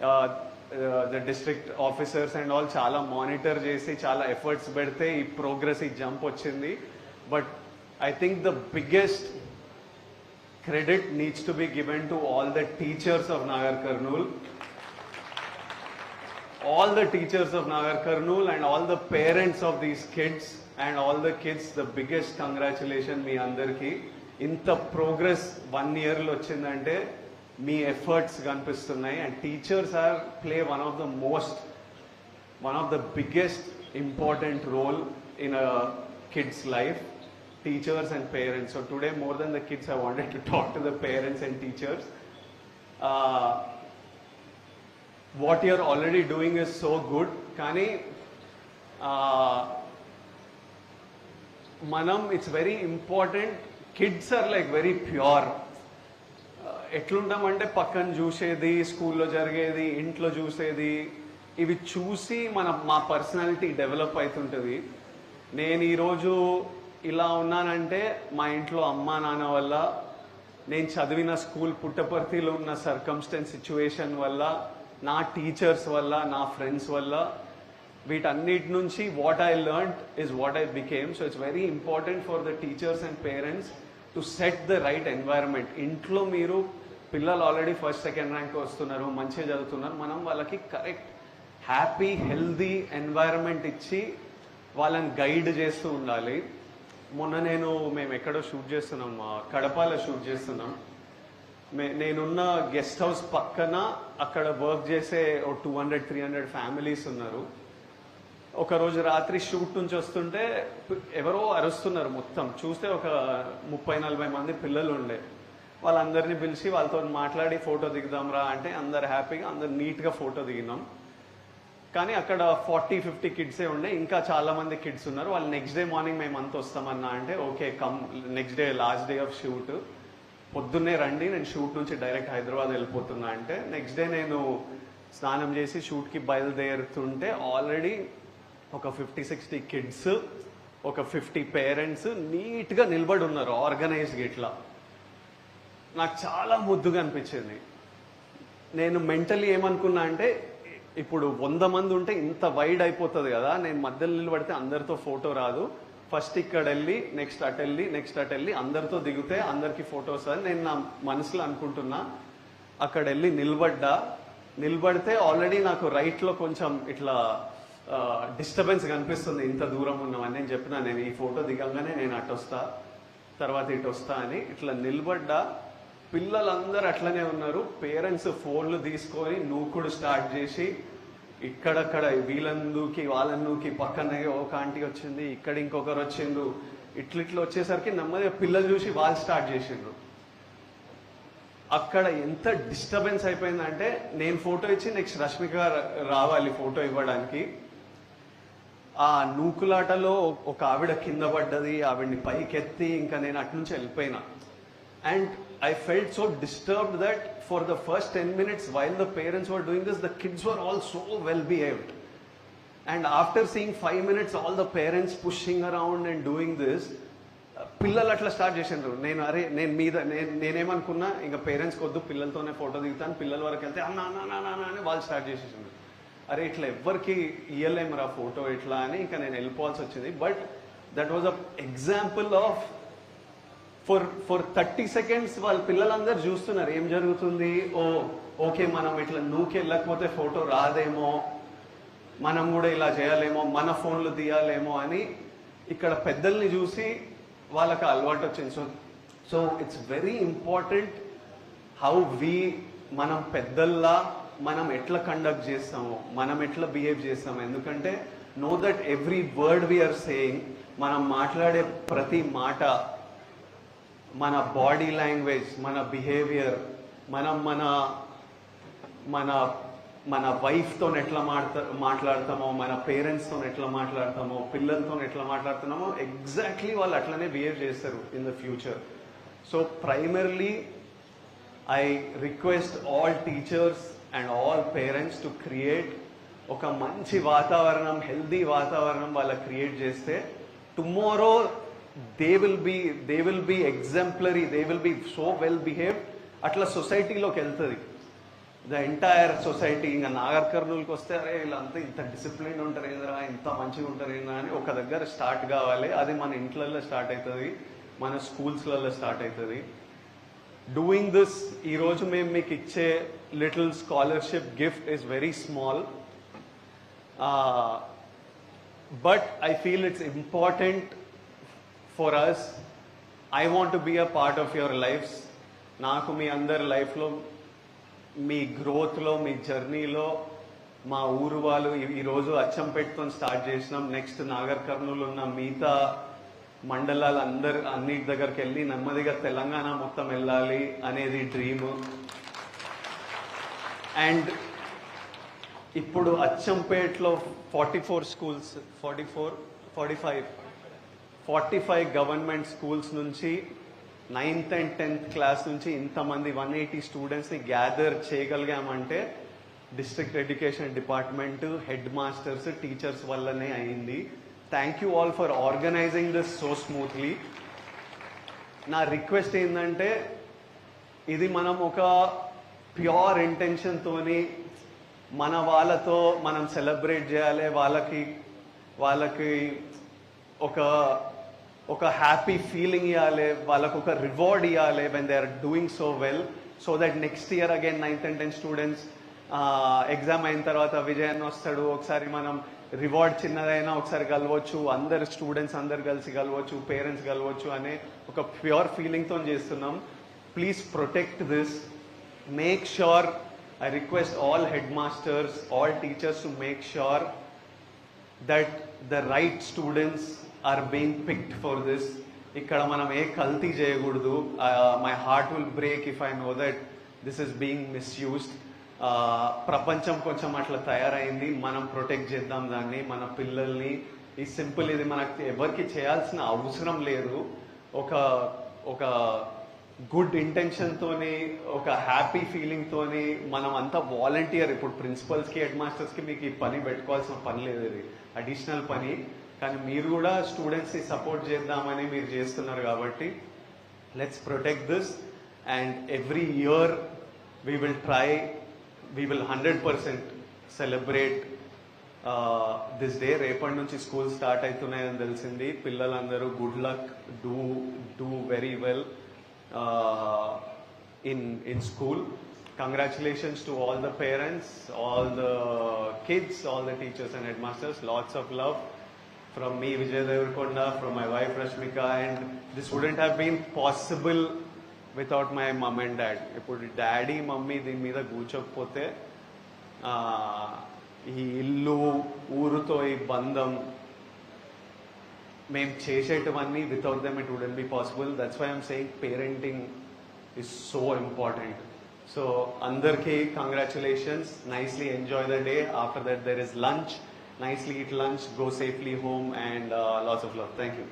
The district officers and all చాలా monitor చేసి చాలా ఎఫర్ట్స్ పెడితే ఈ ప్రోగ్రెస్, ఈ జంప్ వచ్చింది. But I think the biggest credit needs to be given to all the teachers of Nagar Kurnool. All the teachers of Nagar Kurnool and all the parents of these kids and all the kids, the biggest congratulations మీ అందరికి. ఇంత progress 1 year లో వచ్చిందంటే మీ efforts కనిపిస్తున్నాయి. And teachers are play one of the biggest important role in a kids life. Teachers and parents. So today, more than the kids, I wanted to talk to the parents and teachers. What you're already doing is so good. Kani, manam, it's very important. Kids are like very pure. ఎట్లుంటామంటే పక్కన చూసేది, స్కూల్లో జరిగేది, ఇంట్లో చూసేది, ఇవి చూసి మా personality develop అవుతుంటుంది. నేను ఈరోజు ఇలా ఉన్నానంటే మా ఇంట్లో అమ్మా నాన్న వల్ల, నేను చదివిన స్కూల్ పుట్టపర్తిలో ఉన్న సర్కమ్స్టెన్స్ సిచ్యువేషన్ వల్ల, నా టీచర్స్ వల్ల, నా ఫ్రెండ్స్ వల్ల, వీటన్నిటి నుంచి what I learned is what I became. So it's very important for the teachers and parents to set the right environment. ఇంట్లో మీరు పిల్లలు ఆల్రెడీ ఫస్ట్ సెకండ్ ర్యాంక్ వస్తున్నారు, మంచిగా చదువుతున్నారు, మనం వాళ్ళకి కరెక్ట్ హ్యాపీ హెల్దీ ఎన్వైరన్మెంట్ ఇచ్చి వాళ్ళని గైడ్ చేస్తూ ఉండాలి. మొన్న మేము ఎక్కడో షూట్ చేస్తున్నాం, కడపలో షూట్ చేస్తున్నాం. నేనున్న గెస్ట్ హౌస్ పక్కన అక్కడ వర్క్ చేసే 200-300 ఫ్యామిలీస్ ఉన్నారు. ఒకరోజు రాత్రి షూట్ నుంచి వస్తుంటే ఎవరో అరుస్తున్నారు. మొత్తం చూస్తే ఒక 30-40 మంది పిల్లలు ఉండే. వాళ్ళందరినీ పిలిచి వాళ్ళతో మాట్లాడి ఫోటో దిగుదాం రా అంటే అందరు హ్యాపీగా, అందరు నీట్గా ఫోటో దిగినాం. కానీ అక్కడ 40-50 కిడ్సే ఉండే, ఇంకా చాలా మంది కిడ్స్ ఉన్నారు. వాళ్ళు నెక్స్ట్ డే మార్నింగ్ మేము అంతా వస్తామన్నా అంటే okay come, next day last day of shoot, పొద్దున్నే రండి, నేను షూట్ నుంచి డైరెక్ట్ హైదరాబాద్ వెళ్ళిపోతున్నా అంటే నెక్స్ట్ డే నేను స్నానం చేసి షూట్కి బయలుదేరుతుంటే ఆల్రెడీ ఒక 50-60 కిడ్స్, ఒక 50 పేరెంట్స్ నీట్గా నిలబడి ఉన్నారు ఆర్గనైజ్గా. ఇట్లా నాకు చాలా ముద్దుగా అనిపించింది. నేను మెంటలీ ఏమనుకున్నా అంటే ఇప్పుడు 100 మంది ఉంటే ఇంత వైడ్ అయిపోతుంది కదా, నేను మధ్యలో నిలబడితే అందరితో ఫోటో రాదు, ఫస్ట్ ఇక్కడ వెళ్ళి నెక్స్ట్ అటు వెళ్ళి అందరితో దిగితే అందరికి ఫోటోస్ అని నేను నా మనసులో అనుకుంటున్నా. అక్కడ వెళ్ళి నిలబడితే ఆల్రెడీ నాకు రైట్లో కొంచెం ఇట్లా డిస్టర్బెన్స్ కనిపిస్తుంది, ఇంత దూరం ఉన్నామని. నేను చెప్పినా నేను ఈ ఫోటో దిగంగానే నేను అటు వస్తా, తర్వాత ఇటు వస్తా అని. ఇట్లా నిలబడ్డా, పిల్లలందరూ అట్లనే ఉన్నారు. పేరెంట్స్ ఫోన్లు తీసుకొని నూకుడు స్టార్ట్ చేసి ఇక్కడక్కడ వీళ్ళందుకి వాళ్ళందుకి, పక్కనే ఒక ఆంటీ వచ్చింది, ఇక్కడ ఇంకొకరు వచ్చిండ్రు, ఇట్లిట్లు వచ్చేసరికి నెమ్మదిగా పిల్లలు చూసి వాళ్ళు స్టార్ట్ చేసిండ్రు. అక్కడ ఎంత డిస్టర్బెన్స్ అయిపోయిందంటే నేను ఫోటో ఇచ్చి నెక్స్ట్ రష్మిక రావాలి ఫోటో ఇవ్వడానికి. ఆ నూకులాటలో ఒక ఆవిడ కింద పడ్డది, ఆవిడ్ని పైకెత్తి ఇంకా నేను అటు నుంచి వెళ్ళిపోయినా. And I felt so disturbed that for the first 10 minutes while the parents were doing this, the kids were all so well behaved. And after seeing 5 minutes all the parents pushing around and doing this, పిల్లలు అట్లా start చేసిండ్రు. నేనేమనుకున్నా ఇంకా పేరెంట్స్కి వద్దు, పిల్లలతోనే photo దిగుతాను, పిల్లల వరకు వెళ్తే అన్నా అని వాళ్ళు స్టార్ట్ చేసేసిండ్రు. అరే ఇట్లా ఎవ్వరికి ఇయ్యలేమురా ఫోటో ఇట్లా అని ఇంకా నేను వెళ్ళిపోవాల్సి వచ్చింది. But that was a example of for 30 seconds వాళ్ళ పిల్లలందరూ చూస్తున్నారు ఏం జరుగుతుంది. ఓకే మనం ఇట్లా వెళ్ళకపోతే ఫోటో రాదేమో, మనం కూడా ఇలా చేయాలేమో, మన ఫోన్లు తీయాలేమో అని ఇక్కడ పెద్దల్ని చూసి వాళ్ళకి అలవాటు వచ్చింది. So it's very important how మనం పెద్దల్లా మనం ఎట్లా కండక్ట్ చేస్తామో, మనం ఎట్లా బిహేవ్ చేస్తామో. ఎందుకంటే know that every word we are saying, మనం మాట్లాడే ప్రతి మాట, మన బాడీ లాంగ్వేజ్, మన బిహేవియర్, మనం మన మన మన వైఫ్తో ఎట్లా మాట్లాడతామో, మన పేరెంట్స్తో ఎట్లా మాట్లాడతామో, పిల్లలతో ఎట్లా మాట్లాడుతున్నామో ఎగ్జాక్ట్లీ వాళ్ళు అట్లనే బిహేవ్ చేస్తారు in the future. So primarily I request all teachers and all parents to create ఒక మంచి వాతావరణం, హెల్దీ వాతావరణం వాళ్ళకి క్రియేట్ చేస్తే tomorrow they will be exemplary, they will be so well behaved, అట్లా సొసైటీలోకి వెళ్తుంది. The entire society. ఇంకా నాగర్ కర్నూలుకి వస్తే అరే వీళ్ళంతా ఇంత డిసిప్లిన్ ఉంటారు ఏంద్రా, ఇంత మంచిగా ఉంటారు ఏంద్రా అని ఒక దగ్గర స్టార్ట్ కావాలి. అది మన ఇంట్లలో స్టార్ట్ అవుతుంది, మన స్కూల్స్లలో స్టార్ట్ అవుతుంది. డూయింగ్ దిస్, ఈరోజు మేము మీకు ఇచ్చే little scholarship gift is very small, but I feel it's important for us. I want to be a part of your lifes. నాకు మీ అందరి లైఫ్లో, మీ గ్రోత్లో, మీ జర్నీలో మా ఊరు వాళ్ళు ఈరోజు అచ్చంపేటతో స్టార్ట్ చేసినాం. నెక్స్ట్ నాగర్ కర్నూలు ఉన్న మిగతా మండలాలు అన్నిటి దగ్గరికి వెళ్ళి నెమ్మదిగా తెలంగాణ మొత్తం వెళ్ళాలి అనేది డ్రీమ్. అండ్ ఇప్పుడు అచ్చంపేటలో 44 స్కూల్స్, 45 గవర్నమెంట్ స్కూల్స్ నుంచి 9th and 10th క్లాస్ నుంచి ఇంతమంది 180 స్టూడెంట్స్ని గ్యాదర్ చేయగలిగామంటే district education department, head masters, teachers వల్లనే అయింది. Thank you all for organising this so smoothly. నా రిక్వెస్ట్ ఏంటంటే, ఇది మనం ఒక ప్యూర్ ఇంటెన్షన్తోని మన వాళ్ళతో మనం సెలబ్రేట్ చేయాలి, వాళ్ళకి ఒక హ్యాపీ ఫీలింగ్ ఇవ్వాలి, వాళ్ళకు ఒక రివార్డ్ ఇవ్వాలి when they are doing so well, so that next year again 9th and 10th students exam అయిన తర్వాత విజయన్ వస్తాడు, ఒకసారి మనం రివార్డ్ చిన్నదైనా ఒకసారి కలవచ్చు, అందరు స్టూడెంట్స్ అందరు కలిసి కలవచ్చు, పేరెంట్స్ కలవచ్చు అనే ఒక ప్యూర్ ఫీలింగ్తో చేస్తున్నాం. Please protect this. Make sure, I request all headmasters, all teachers to make sure that the right students are being picked for this. ఇక్కడ మనం ఏ కల్తీ చేయకూడదు. My heart will break if I know that this is being misused. ప్రపంచం కొంచెం అట్లా తయారైంది, మనం ప్రొటెక్ట్ చేద్దాం దాన్ని, మన పిల్లల్ని. ఈ సింపుల్, ఇది మనకు ఎవరికి చేయాల్సిన అవసరం లేదు. ఒక గుడ్ ఇంటెన్షన్తోని, ఒక హ్యాపీ ఫీలింగ్తోని మనం అంతా వాలంటీర్. ఇప్పుడు ప్రిన్సిపల్స్కి, హెడ్ మాస్టర్స్కి మీకు ఈ పని పెట్టుకోవాల్సిన పని లేదు, ఇది అడిషనల్ పని. కానీ మీరు కూడా స్టూడెంట్స్ని సపోర్ట్ చేద్దామని మీరు చేస్తున్నారు కాబట్టి let's protect this. And every year we will 100% celebrate this day. రేపటి నుంచి స్కూల్ స్టార్ట్ అవుతున్నాయని తెలిసింది. పిల్లలందరూ good luck, do very well in school. Congratulations to all the parents, all the kids, all the teachers and headmasters. Lots of love from me, Vijay Devarkonda, from my wife Rashmika, and this wouldn't have been possible without my mom and dad. ఇప్పుడు daddy mummy దీని మీద కూర్చోకపోతే ఈ ఇల్లు ఊరుతో ఈ బంధం మేము చేసేటివన్నీ without them it wouldn't be possible. That's why I'm saying parenting is so important. So andarki congratulations, nicely enjoy the day. After that there is lunch, nicely eat lunch, go safely home, and lots of love. Thank you.